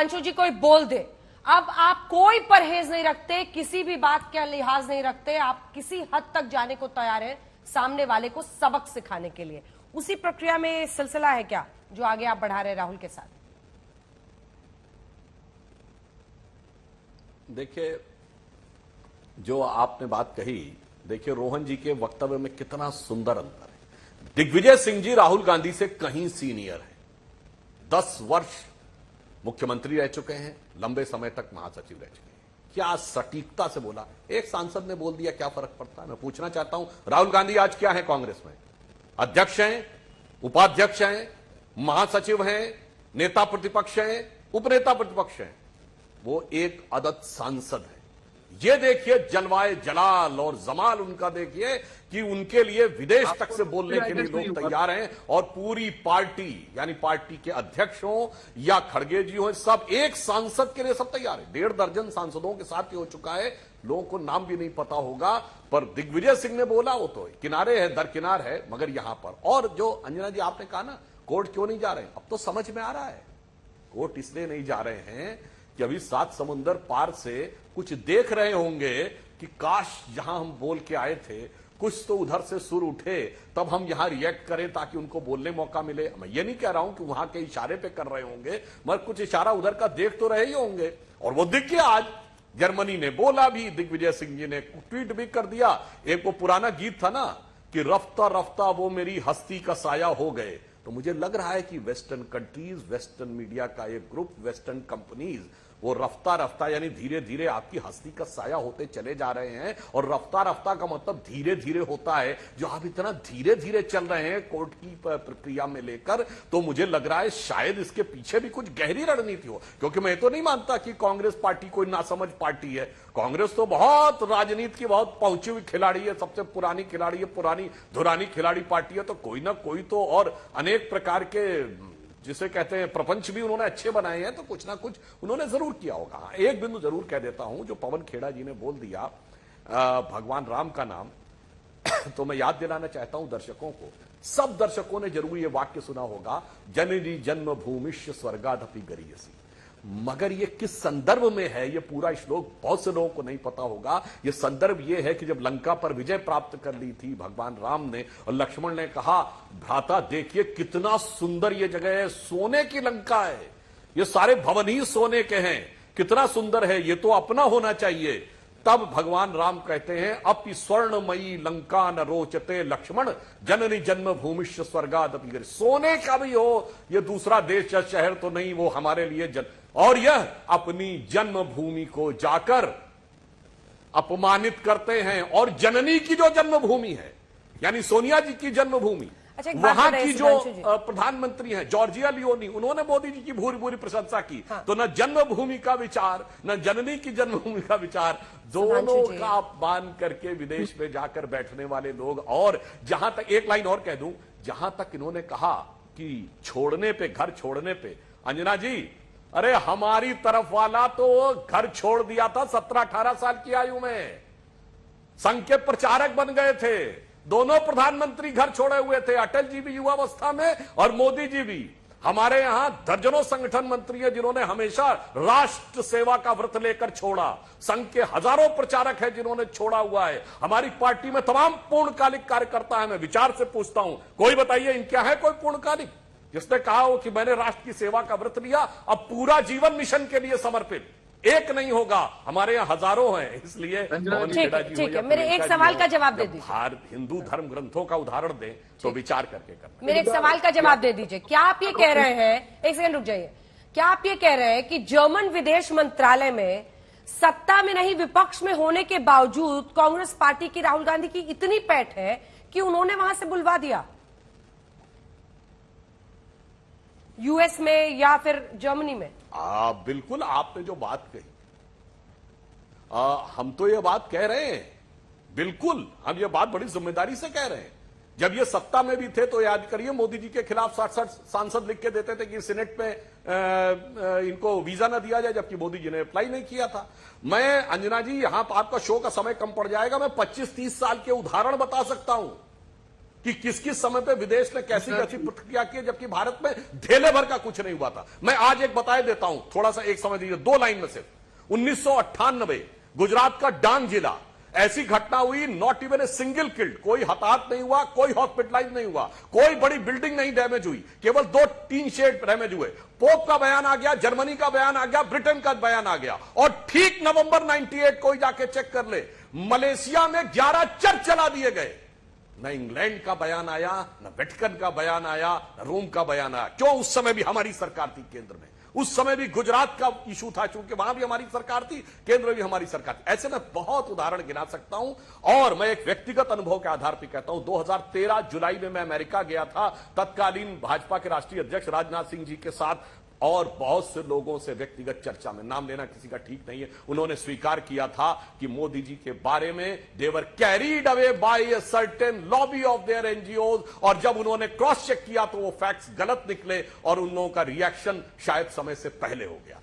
सुधांशु जी कोई बोल दे, अब आप कोई परहेज नहीं रखते, किसी भी बात का लिहाज नहीं रखते, आप किसी हद तक जाने को तैयार हैं सामने वाले को सबक सिखाने के लिए। उसी प्रक्रिया में सिलसिला है क्या जो आगे आप बढ़ा रहे राहुल के साथ? देखिए, जो आपने बात कही, देखिए रोहन जी के वक्तव्य में कितना सुंदर अंतर है। दिग्विजय सिंह जी राहुल गांधी से कहीं सीनियर है, 10 वर्ष मुख्यमंत्री रह चुके हैं, लंबे समय तक महासचिव रह चुके हैं। क्या सटीकता से बोला, एक सांसद ने बोल दिया, क्या फर्क पड़ता है? मैं पूछना चाहता हूं, राहुल गांधी आज क्या है कांग्रेस में? अध्यक्ष हैं, उपाध्यक्ष हैं, महासचिव हैं, नेता प्रतिपक्ष हैं, उपनेता प्रतिपक्ष हैं। वो एक अदद सांसद है। ये देखिए जलवाए जलाल और जमाल उनका, देखिए कि उनके लिए विदेश तक से बोलने के लिए लोग तैयार हैं। और पूरी पार्टी, यानी पार्टी के अध्यक्ष हो या खड़गे जी हो, सब एक सांसद के लिए सब तैयार है। 1.5 दर्जन सांसदों के साथ ही हो चुका है, लोगों को नाम भी नहीं पता होगा। पर दिग्विजय सिंह ने बोला, वो तो किनारे है, दरकिनार है, मगर यहां पर। और जो अंजना जी आपने कहा ना, कोर्ट क्यों नहीं जा रहे, अब तो समझ में आ रहा है। कोर्ट इसलिए नहीं जा रहे हैं कि अभी 7 समुंदर पार से कुछ देख रहे होंगे कि काश जहां हम बोल के आए थे, कुछ तो उधर से सुर उठे, तब हम यहां रिएक्ट करें ताकि उनको बोलने मौका मिले। मैं ये नहीं कह रहा हूं कि वहां के इशारे पे कर रहे होंगे, मगर कुछ इशारा उधर का देख तो रहे ही होंगे। और वो दिख गया आज, जर्मनी ने बोला भी, दिग्विजय सिंह जी ने ट्वीट भी कर दिया। एक वो पुराना गीत था ना कि रफ्ता रफ्ता वो मेरी हस्ती का साया हो गए। तो मुझे लग रहा है कि वेस्टर्न कंट्रीज, वेस्टर्न मीडिया का एक ग्रुप, वेस्टर्न कंपनीज, वो रफ्ता रफ्ता यानी धीरे धीरे आपकी हस्ती का साया होते चले जा रहे हैं। और रफ्ता रफ्ता का मतलब धीरे धीरे होता है। जो आप इतना धीरे धीरे चल रहे हैं कोर्ट की प्रक्रिया में लेकर, तो मुझे लग रहा है शायद इसके पीछे भी कुछ गहरी रणनीति हो। क्योंकि मैं तो नहीं मानता कि कांग्रेस पार्टी कोई नासमझ पार्टी है। कांग्रेस तो बहुत राजनीति की बहुत पहुंची हुई खिलाड़ी है, सबसे पुरानी खिलाड़ी है, पुरानी धुरानी खिलाड़ी पार्टी है। तो कोई ना कोई तो, और अनेक प्रकार के जिसे कहते हैं प्रपंच भी उन्होंने अच्छे बनाए हैं, तो कुछ ना कुछ उन्होंने जरूर किया होगा। एक बिंदु जरूर कह देता हूं, जो पवन खेड़ा जी ने बोल दिया भगवान राम का नाम, तो मैं याद दिलाना चाहता हूं दर्शकों को, सब दर्शकों ने जरूर ये वाक्य सुना होगा, जननी जन्मभूमिश्च स्वर्गादपि गरीयसी। मगर ये किस संदर्भ में है, ये पूरा श्लोक बहुत से लोगों को नहीं पता होगा। ये संदर्भ ये है कि जब लंका पर विजय प्राप्त कर ली थी भगवान राम ने, और लक्ष्मण ने कहा, भ्राता देखिए कितना सुंदर ये जगह है, सोने की लंका है, ये सारे भवन ही सोने के हैं, कितना सुंदर है, ये तो अपना होना चाहिए। तब भगवान राम कहते हैं, अपि स्वर्णमयी लंका न रोचते लक्ष्मण, जननी जन्मभूमिश्च स्वर्गादपि गरीयसी। सोने का भी हो, ये दूसरा देश या शहर तो नहीं, वो हमारे लिए और यह अपनी जन्मभूमि को जाकर अपमानित करते हैं। और जननी की जो जन्मभूमि है, यानी सोनिया जी की जन्मभूमि, वहां की जो प्रधानमंत्री हैं जॉर्जिया लियोनी, उन्होंने मोदी जी की भूरी भूरी प्रशंसा की। हाँ। तो न जन्मभूमि का विचार, न जननी की जन्मभूमि का विचार, दोनों का अपमान करके विदेश में जाकर बैठने वाले लोग। और जहां तक एक लाइन और कह दूं, जहां तक इन्होंने कहा कि छोड़ने पे, घर छोड़ने पे, अंजना जी, अरे हमारी तरफ वाला तो घर छोड़ दिया था 17-18 साल की आयु में, संघ के प्रचारक बन गए थे। दोनों प्रधानमंत्री घर छोड़े हुए थे, अटल जी भी युवावस्था में और मोदी जी भी। हमारे यहां दर्जनों संगठन मंत्री हैं जिन्होंने हमेशा राष्ट्र सेवा का व्रत लेकर छोड़ा। संघ के हजारों प्रचारक हैं जिन्होंने छोड़ा हुआ है। हमारी पार्टी में तमाम पूर्णकालिक कार्यकर्ता है। मैं विचार से पूछता हूं, कोई बताइए इनका है कोई पूर्णकालिक जिसने कहा हो कि मैंने राष्ट्र की सेवा का व्रत लिया, अब पूरा जीवन मिशन के लिए समर्पित? एक नहीं होगा, हमारे यहाँ हजारों हैं। इसलिए ठीक है, मेरे एक सवाल का जवाब दे दीजिए। हिंदू धर्म ग्रंथों का उदाहरण दें तो विचार करके करना। मेरे एक सवाल का जवाब दे दीजिए। क्या आप ये कह रहे हैं, एक सेकंड रुक जाइए, क्या आप ये कह रहे हैं कि जर्मन विदेश मंत्रालय में सत्ता में नहीं विपक्ष में होने के बावजूद कांग्रेस पार्टी की राहुल गांधी की इतनी पैठ है कि उन्होंने वहां से बुलवा दिया, यूएस में या फिर जर्मनी में? बिल्कुल, आपने जो बात कही, हम तो ये बात कह रहे हैं, बिल्कुल हम ये बात बड़ी जिम्मेदारी से कह रहे हैं। जब ये सत्ता में भी थे तो याद करिए, मोदी जी के खिलाफ 60 सांसद लिख के देते थे कि सीनेट पे इनको वीजा ना दिया जाए, जबकि मोदी जी ने अप्लाई नहीं किया था। मैं अंजना जी, यहां आपका शो का समय कम पड़ जाएगा, मैं 25-30 साल के उदाहरण बता सकता हूं कि किस किस समय पे विदेश ने कैसी कैसी प्रतिक्रिया की, जबकि भारत में ढेले भर का कुछ नहीं हुआ था। मैं आज एक बताए देता हूं, थोड़ा सा एक समझ लीजिए, 2 लाइन में सिर्फ। 1998 गुजरात का डांग जिला, ऐसी घटना हुई, not even a single killed, कोई हताहत नहीं हुआ, कोई हॉस्पिटलाइज नहीं हुआ, कोई बड़ी बिल्डिंग नहीं डैमेज हुई, केवल 2 टीन शेड डैमेज हुए। पोप का बयान आ गया, जर्मनी का बयान आ गया, ब्रिटेन का बयान आ गया, और ठीक नवंबर 98 कोई जाके चेक कर ले, मलेशिया में 11 चर्च जला दिए गए। न इंग्लैंड का बयान आया, न वेटिकन का बयान आया, न रोम का बयान आया। क्यों? उस समय भी हमारी सरकार थी केंद्र में, उस समय भी गुजरात का इशू था, चूंकि वहां भी हमारी सरकार थी, केंद्र में भी हमारी सरकार थी। ऐसे मैं बहुत उदाहरण गिना सकता हूं, और मैं एक व्यक्तिगत अनुभव के आधार पर कहता हूं। 2013 जुलाई में मैं अमेरिका गया था, तत्कालीन भाजपा के राष्ट्रीय अध्यक्ष राजनाथ सिंह जी के साथ, और बहुत से लोगों से व्यक्तिगत चर्चा में, नाम लेना किसी का ठीक नहीं है, उन्होंने स्वीकार किया था कि मोदी जी के बारे में they were carried away by a certain lobby of their NGOs, और जब उन्होंने क्रॉस चेक किया तो वो फैक्ट्स गलत निकले, और उन लोगों का रिएक्शन शायद समय से पहले हो गया।